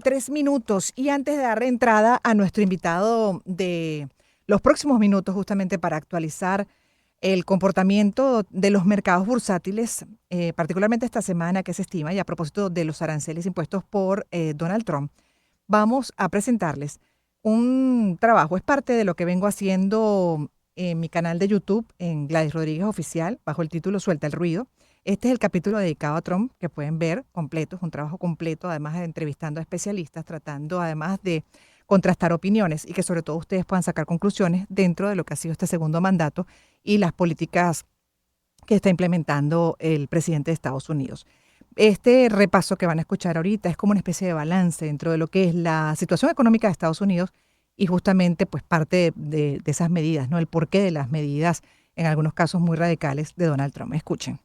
3 minutos. Y antes de dar entrada a nuestro invitado de los próximos minutos, justamente para actualizar el comportamiento de los mercados bursátiles, particularmente esta semana que se estima, y a propósito de los aranceles impuestos por Donald Trump, vamos a presentarles un trabajo. Es parte de lo que vengo haciendo en mi canal de YouTube, en Gladys Rodríguez Oficial, bajo el título Suelta el Ruido. Este es el capítulo dedicado a Trump, que pueden ver completo, es un trabajo completo, además de entrevistando a especialistas, tratando además de contrastar opiniones y que sobre todo ustedes puedan sacar conclusiones dentro de lo que ha sido este segundo mandato y las políticas que está implementando el presidente de Estados Unidos. Este repaso que van a escuchar ahorita es como una especie de balance dentro de lo que es la situación económica de Estados Unidos y justamente pues parte de esas medidas, ¿no? El porqué de las medidas, en algunos casos muy radicales, de Donald Trump. Escuchen.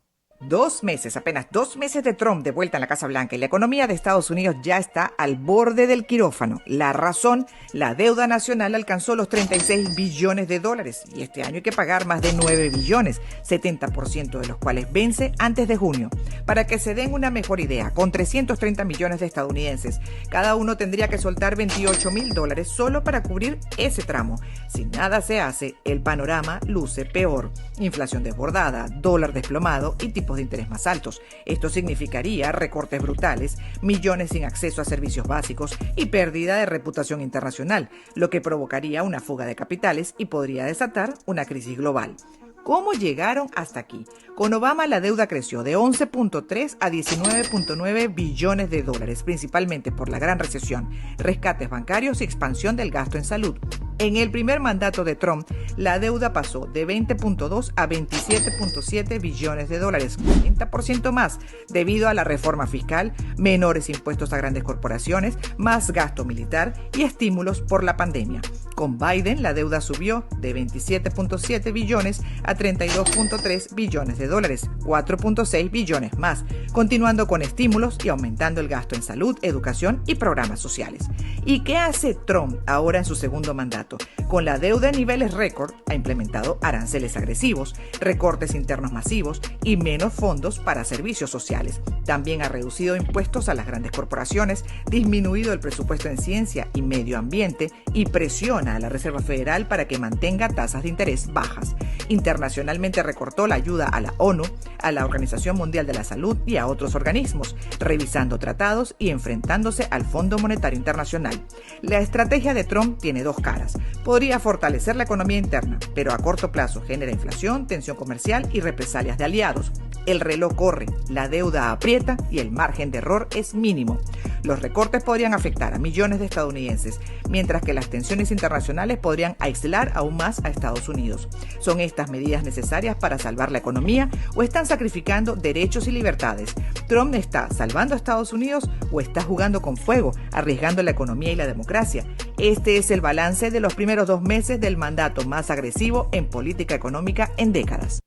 2 meses, apenas 2 meses de Trump de vuelta en la Casa Blanca y la economía de Estados Unidos ya está al borde del quirófano. La razón, la deuda nacional alcanzó los 36 billones de dólares y este año hay que pagar más de 9 billones, 70% de los cuales vence antes de junio. Para que se den una mejor idea, con 330 millones de estadounidenses, cada uno tendría que soltar $28,000 solo para cubrir ese tramo. Si nada se hace, el panorama luce peor. Inflación desbordada, dólar desplomado y tipos de interés más altos. Esto significaría recortes brutales, millones sin acceso a servicios básicos y pérdida de reputación internacional, lo que provocaría una fuga de capitales y podría desatar una crisis global. ¿Cómo llegaron hasta aquí? Con Obama la deuda creció de 11.3 a 19.9 billones de dólares, principalmente por la gran recesión, rescates bancarios y expansión del gasto en salud. En el primer mandato de Trump, la deuda pasó de 20.2 a 27.7 billones de dólares, 40% más, debido a la reforma fiscal, menores impuestos a grandes corporaciones, más gasto militar y estímulos por la pandemia. Con Biden, la deuda subió de 27.7 billones a 32.3 billones de dólares, 4.6 billones más, continuando con estímulos y aumentando el gasto en salud, educación y programas sociales. ¿Y qué hace Trump ahora en su segundo mandato? Con la deuda en niveles récord, ha implementado aranceles agresivos, recortes internos masivos y menos fondos para servicios sociales. También ha reducido impuestos a las grandes corporaciones, disminuido el presupuesto en ciencia y medio ambiente y presiona a la Reserva Federal para que mantenga tasas de interés bajas. Internacionalmente recortó la ayuda a la ONU, a la Organización Mundial de la Salud y a otros organismos, revisando tratados y enfrentándose al Fondo Monetario Internacional. La estrategia de Trump tiene dos caras. Podría fortalecer la economía interna, pero a corto plazo genera inflación, tensión comercial y represalias de aliados. El reloj corre, la deuda aprieta y el margen de error es mínimo. Los recortes podrían afectar a millones de estadounidenses, mientras que las tensiones internacionales podrían aislar aún más a Estados Unidos. ¿Son estas medidas necesarias para salvar la economía o están sacrificando derechos y libertades? ¿Trump está salvando a Estados Unidos o está jugando con fuego, arriesgando la economía y la democracia? Este es el balance de los primeros 2 meses del mandato más agresivo en política económica en décadas.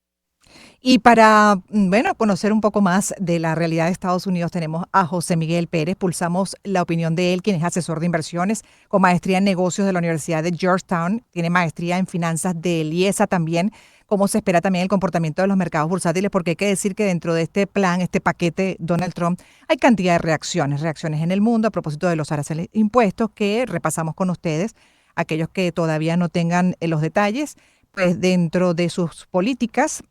Y para, conocer un poco más de la realidad de Estados Unidos, tenemos a José Miguel Pérez. Pulsamos la opinión de él, quien es asesor de inversiones con maestría en negocios de la Universidad de Georgetown. Tiene maestría en finanzas de IESA también. Cómo se espera también el comportamiento de los mercados bursátiles, porque hay que decir que dentro de este plan, este paquete Donald Trump, hay cantidad de reacciones en el mundo a propósito de los aranceles impuestos que repasamos con ustedes, aquellos que todavía no tengan los detalles. Pues dentro de sus políticas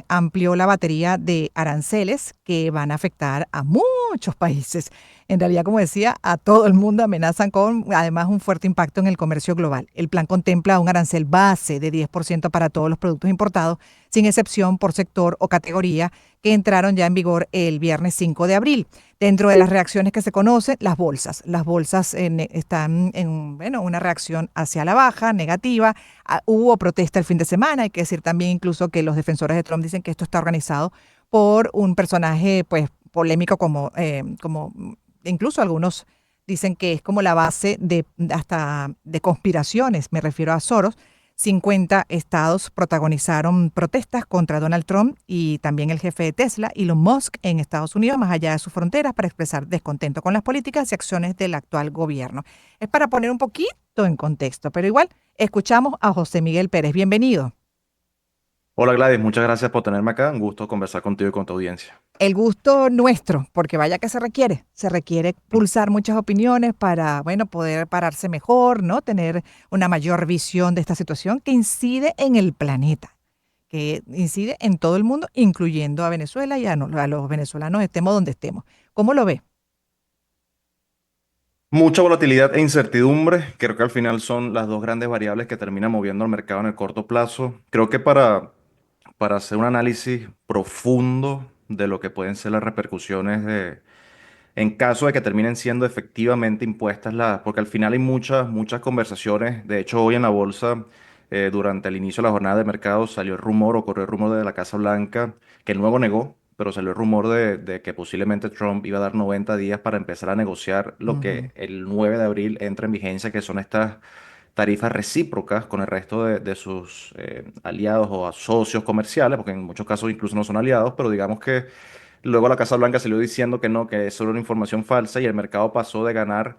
amplió la batería de aranceles que van a afectar a muchos países. En realidad, como decía, a todo el mundo amenazan con, además, un fuerte impacto en el comercio global. El plan contempla un arancel base de 10% para todos los productos importados, sin excepción por sector o categoría, que entraron ya en vigor el viernes 5 de abril. Dentro de las reacciones que se conocen, las bolsas. Las bolsas están en una reacción hacia la baja, negativa. Hubo protesta el fin de semana. Hay que decir también incluso que los defensores de Trump dicen que esto está organizado por un personaje pues polémico como incluso algunos dicen que es como la base hasta de conspiraciones. Me refiero a Soros. 50 estados protagonizaron protestas contra Donald Trump y también el jefe de Tesla, Elon Musk, en Estados Unidos, más allá de sus fronteras, para expresar descontento con las políticas y acciones del actual gobierno. Es para poner un poquito en contexto, pero igual escuchamos a José Miguel Pérez. Bienvenido. Hola Gladys, muchas gracias por tenerme acá. Un gusto conversar contigo y con tu audiencia. El gusto nuestro, porque vaya que se requiere pulsar muchas opiniones para, bueno, poder pararse mejor, ¿no? Tener una mayor visión de esta situación que incide en el planeta, que incide en todo el mundo, incluyendo a Venezuela y a los venezolanos, estemos donde estemos. ¿Cómo lo ve? Mucha volatilidad e incertidumbre. Creo que al final son las dos grandes variables que terminan moviendo al mercado en el corto plazo. Creo que para hacer un análisis profundo de lo que pueden ser las repercusiones en caso de que terminen siendo efectivamente impuestas porque al final hay muchas conversaciones. De hecho, hoy en la bolsa, durante el inicio de la jornada de mercado, salió el rumor o corrió el rumor de la Casa Blanca, que luego negó, pero salió el rumor de que posiblemente Trump iba a dar 90 días para empezar a negociar lo Ujú, que el 9 de abril entra en vigencia, que son estas tarifas recíprocas con el resto de sus aliados o socios comerciales, porque en muchos casos incluso no son aliados, pero digamos que luego la Casa Blanca salió diciendo que no, que es solo una información falsa y el mercado pasó de ganar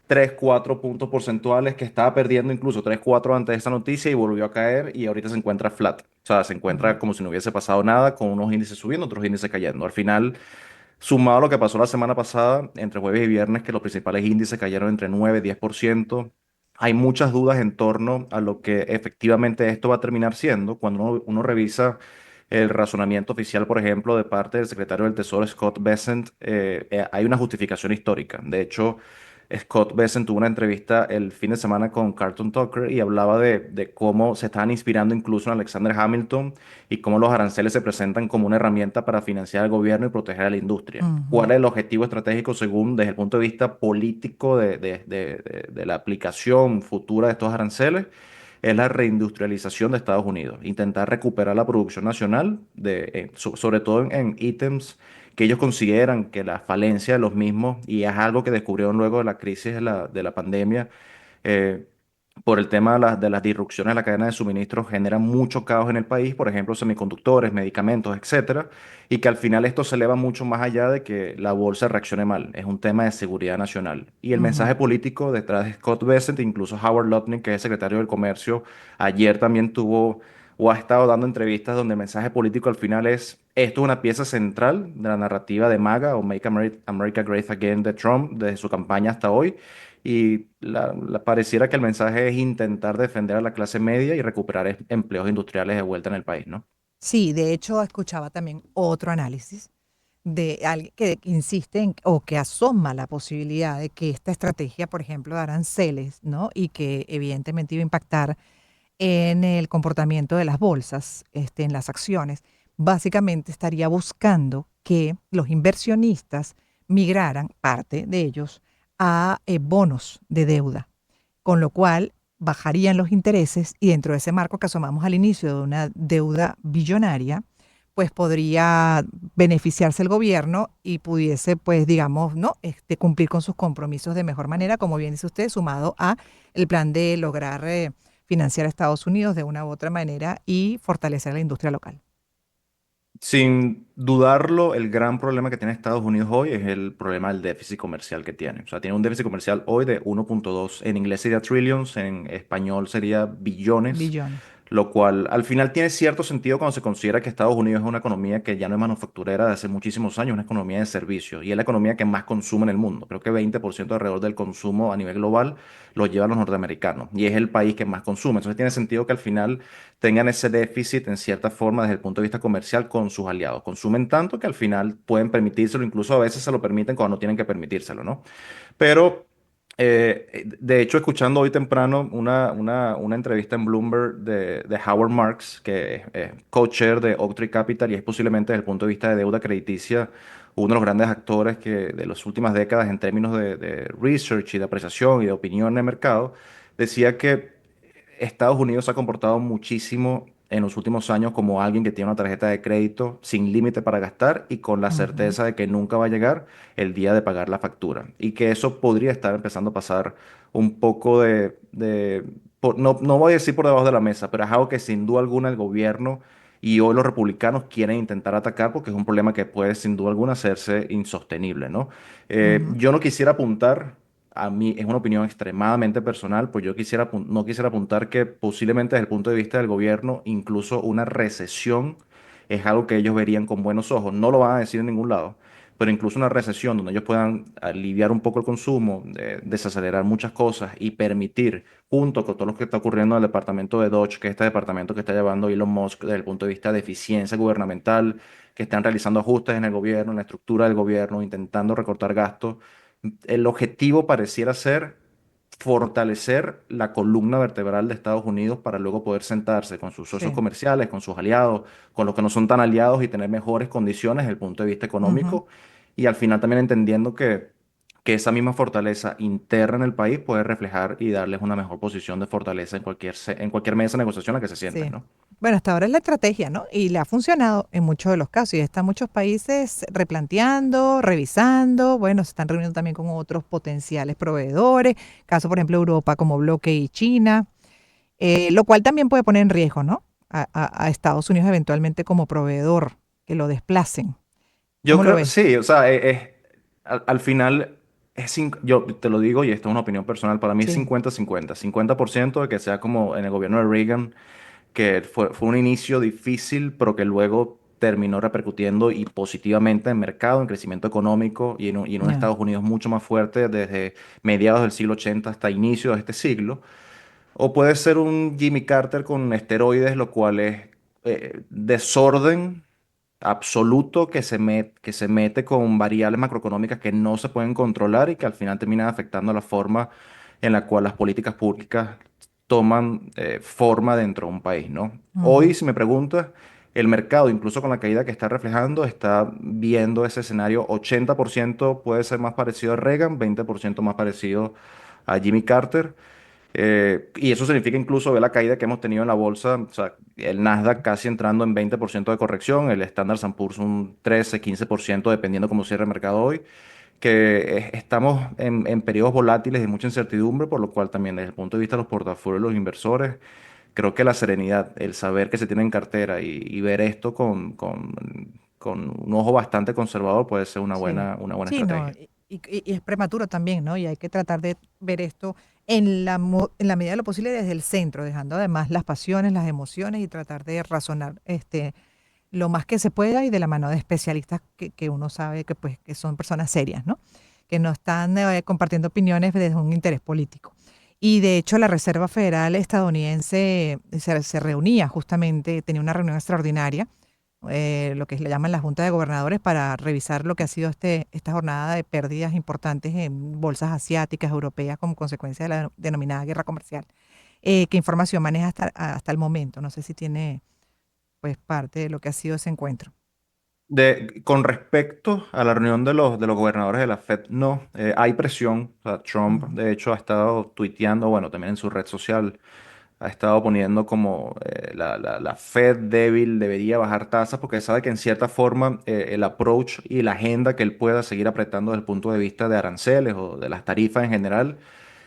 3 4 puntos porcentuales que estaba perdiendo incluso 3 4 antes de esa noticia y volvió a caer y ahorita se encuentra flat. O sea, se ujú, encuentra como si no hubiese pasado nada, con unos índices subiendo, otros índices cayendo. Al final, sumado a lo que pasó la semana pasada, entre jueves y viernes, que los principales índices cayeron entre 9 y 10%, hay muchas dudas en torno a lo que efectivamente esto va a terminar siendo. Cuando uno revisa el razonamiento oficial, por ejemplo, de parte del secretario del Tesoro, Scott Bessent, hay una justificación histórica. De hecho, Scott Bessent tuvo una entrevista el fin de semana con Carlton Tucker y hablaba de cómo se estaban inspirando incluso en Alexander Hamilton y cómo los aranceles se presentan como una herramienta para financiar al gobierno y proteger a la industria. ujú, ¿Cuál es el objetivo estratégico según desde el punto de vista político de la aplicación futura de estos aranceles? Es la reindustrialización de Estados Unidos, intentar recuperar la producción nacional, sobre todo en ítems que ellos consideran que la falencia de los mismos, y es algo que descubrieron luego de la crisis de la pandemia, eh, por el tema de las disrupciones de la cadena de suministro, genera mucho caos en el país, por ejemplo, semiconductores, medicamentos, etcétera, y que al final esto se eleva mucho más allá de que la bolsa reaccione mal. Es un tema de seguridad nacional. Y el ujú. mensaje político detrás de Scott Bessent, incluso Howard Lutnick, que es el secretario del Comercio, ayer también tuvo o ha estado dando entrevistas donde el mensaje político al final es: esto es una pieza central de la narrativa de MAGA o Make America Great Again de Trump desde su campaña hasta hoy. Y pareciera que el mensaje es intentar defender a la clase media y recuperar empleos industriales de vuelta en el país, ¿no? Sí, de hecho, escuchaba también otro análisis de alguien que insiste o que asoma la posibilidad de que esta estrategia, por ejemplo, de aranceles, ¿no? Y que evidentemente iba a impactar en el comportamiento de las bolsas, en las acciones, básicamente estaría buscando que los inversionistas migraran, parte de ellos, a bonos de deuda, con lo cual bajarían los intereses y dentro de ese marco que asomamos al inicio de una deuda billonaria, pues podría beneficiarse el gobierno y pudiese, pues digamos, ¿no? Cumplir con sus compromisos de mejor manera, como bien dice usted, sumado a el plan de lograr financiar a Estados Unidos de una u otra manera y fortalecer la industria local. Sin dudarlo, el gran problema que tiene Estados Unidos hoy es el problema del déficit comercial que tiene. O sea, tiene un déficit comercial hoy de 1,2, en inglés sería trillions, en español sería billones, Billones. lo cual al final tiene cierto sentido cuando se considera que Estados Unidos es una economía que ya no es manufacturera de hace muchísimos años, una economía de servicios y es la economía que más consume en el mundo. Creo que 20% alrededor del consumo a nivel global lo llevan los norteamericanos y es el país que más consume. Entonces tiene sentido que al final tengan ese déficit en cierta forma desde el punto de vista comercial con sus aliados. Consumen tanto que al final pueden permitírselo, incluso a veces se lo permiten cuando no tienen que permitírselo, ¿no? Pero, de hecho, escuchando hoy temprano una entrevista en Bloomberg de Howard Marks, que es co-chair de Oaktree Capital y es posiblemente desde el punto de vista de deuda crediticia uno de los grandes actores que de las últimas décadas en términos de research y de apreciación y de opinión de mercado, decía que Estados Unidos se ha comportado muchísimo en los últimos años como alguien que tiene una tarjeta de crédito sin límite para gastar y con la Ujú, certeza de que nunca va a llegar el día de pagar la factura. Y que eso podría estar empezando a pasar un poco no voy a decir por debajo de la mesa, pero es algo que sin duda alguna el gobierno y hoy los republicanos quieren intentar atacar porque es un problema que puede sin duda alguna hacerse insostenible, ¿no? ujú. Yo no quisiera apuntar a mí es una opinión extremadamente personal, pues yo no quisiera apuntar que posiblemente desde el punto de vista del gobierno, incluso una recesión es algo que ellos verían con buenos ojos. No lo van a decir en ningún lado, pero incluso una recesión donde ellos puedan aliviar un poco el consumo, desacelerar muchas cosas y permitir, junto con todo lo que está ocurriendo en el departamento de Dodge, que es este departamento que está llevando Elon Musk desde el punto de vista de eficiencia gubernamental, que están realizando ajustes en el gobierno, en la estructura del gobierno, intentando recortar gastos. El objetivo pareciera ser fortalecer la columna vertebral de Estados Unidos para luego poder sentarse con sus socios Sí. comerciales, con sus aliados, con los que no son tan aliados y tener mejores condiciones desde el punto de vista Ujú. económico y al final también entendiendo que esa misma fortaleza interna en el país puede reflejar y darles una mejor posición de fortaleza en cualquier mesa de negociación a la que se sienten, Sí. ¿no? Bueno, hasta ahora es la estrategia, ¿no? Y le ha funcionado en muchos de los casos. Y están muchos países replanteando, revisando. Bueno, se están reuniendo también con otros potenciales proveedores. Caso, por ejemplo, Europa como bloque y China. Lo cual también puede poner en riesgo, ¿no? A Estados Unidos eventualmente como proveedor, que lo desplacen. Yo ¿Cómo lo creo, ves? sí, o sea, al final, yo te lo digo y esto es una opinión personal, para mí es Sí, 50-50, 50% de que sea como en el gobierno de Reagan, que fue un inicio difícil, pero que luego terminó repercutiendo y positivamente en mercado, en crecimiento económico y en un ya, Estados Unidos mucho más fuerte desde mediados del siglo 80 hasta inicios de este siglo. O puede ser un Jimmy Carter con esteroides, lo cual es desorden absoluto que se mete con variables macroeconómicas que no se pueden controlar y que al final terminan afectando la forma en la cual las políticas públicas toman forma dentro de un país, ¿no? Hoy, ujú, si me preguntas, el mercado, incluso con la caída que está reflejando, está viendo ese escenario 80% puede ser más parecido a Reagan, 20% más parecido a Jimmy Carter. Y eso significa incluso ver la caída que hemos tenido en la bolsa, o sea, el Nasdaq casi entrando en 20% de corrección, el Standard Poor's un 13-15% dependiendo cómo cierre el mercado hoy, que estamos en periodos volátiles de mucha incertidumbre, por lo cual también desde el punto de vista de los portafolios de los inversores, creo que la serenidad, el saber que se tiene en cartera y ver esto con un ojo bastante conservador puede ser sí. una buena Sí, no, estrategia. y es prematuro también, ¿no? Y hay que tratar de ver esto en la medida de lo posible desde el centro, dejando además las pasiones, las emociones y tratar de razonar lo más que se pueda y de la mano de especialistas que uno sabe que, pues, que son personas serias, ¿no? Que no están compartiendo opiniones desde un interés político. Y de hecho la Reserva Federal estadounidense se reunía justamente, tenía una reunión extraordinaria, lo que le llaman la Junta de Gobernadores, para revisar lo que ha sido esta jornada de pérdidas importantes en bolsas asiáticas, europeas, como consecuencia de la denominada guerra comercial. ¿Qué información maneja hasta el momento? No sé si tiene pues parte de lo que ha sido ese encuentro. Con respecto a la reunión de los gobernadores de la Fed, no, hay presión. O sea, Trump, Ujú, de hecho, ha estado tuiteando, bueno, también en su red social, ha estado poniendo como la Fed débil debería bajar tasas porque sabe que en cierta forma el approach y la agenda que él pueda seguir apretando desde el punto de vista de aranceles o de las tarifas en general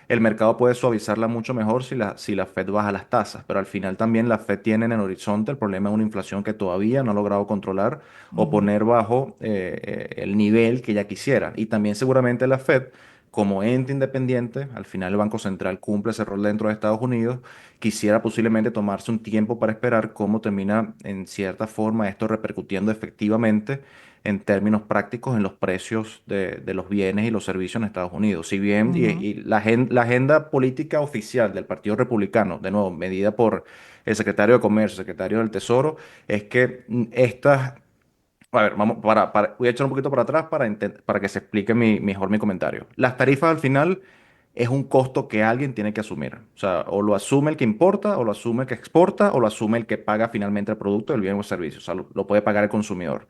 el mercado puede suavizarla mucho mejor si la Fed baja las tasas, pero al final también la Fed tiene en el horizonte el problema de una inflación que todavía no ha logrado controlar o ujú, poner bajo el nivel que ella quisiera. Y también seguramente la Fed, como ente independiente, al final el Banco Central cumple ese rol dentro de Estados Unidos, quisiera posiblemente tomarse un tiempo para esperar cómo termina en cierta forma esto repercutiendo efectivamente en términos prácticos en los precios de los bienes y los servicios en Estados Unidos. Si bien ujú. y la agenda política oficial del Partido Republicano, de nuevo, medida por el secretario de Comercio, el secretario del Tesoro, es que estas... A ver, voy a echar un poquito para atrás para que se explique mejor mi comentario. Las tarifas al final es un costo que alguien tiene que asumir. O sea, o lo asume el que importa, o lo asume el que exporta, o lo asume el que paga finalmente el producto, el bien o el servicio. O sea, lo puede pagar el consumidor.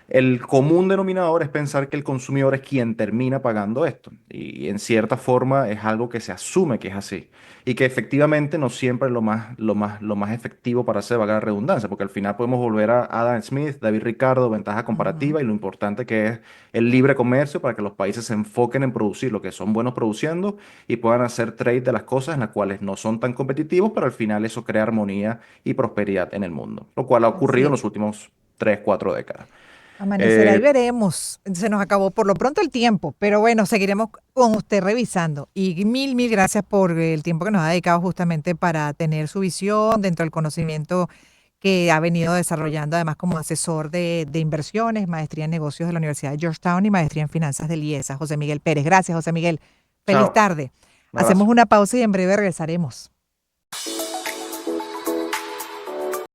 El común denominador es pensar que el consumidor es quien termina pagando esto. Y en cierta forma es algo que se asume que es así. Y que efectivamente no siempre es lo más efectivo para hacer, valga la redundancia, porque al final podemos volver a Adam Smith, David Ricardo, ventaja Ujú. comparativa y lo importante que es el libre comercio para que los países se enfoquen en producir lo que son buenos produciendo y puedan hacer trade de las cosas en las cuales no son tan competitivos, pero al final eso crea armonía y prosperidad en el mundo, lo cual ha Así ocurrido en es. los últimos 3 4 décadas. Amanecerá y veremos. Se nos acabó por lo pronto el tiempo, pero bueno, seguiremos con usted revisando. Y mil gracias por el tiempo que nos ha dedicado justamente para tener su visión dentro del conocimiento que ha venido desarrollando, además como asesor de inversiones, maestría en negocios de la Universidad de Georgetown y maestría en finanzas del IESA, José Miguel Pérez. Gracias, José Miguel. Feliz Chao. tarde. Un Hacemos abrazo. una pausa y en breve regresaremos.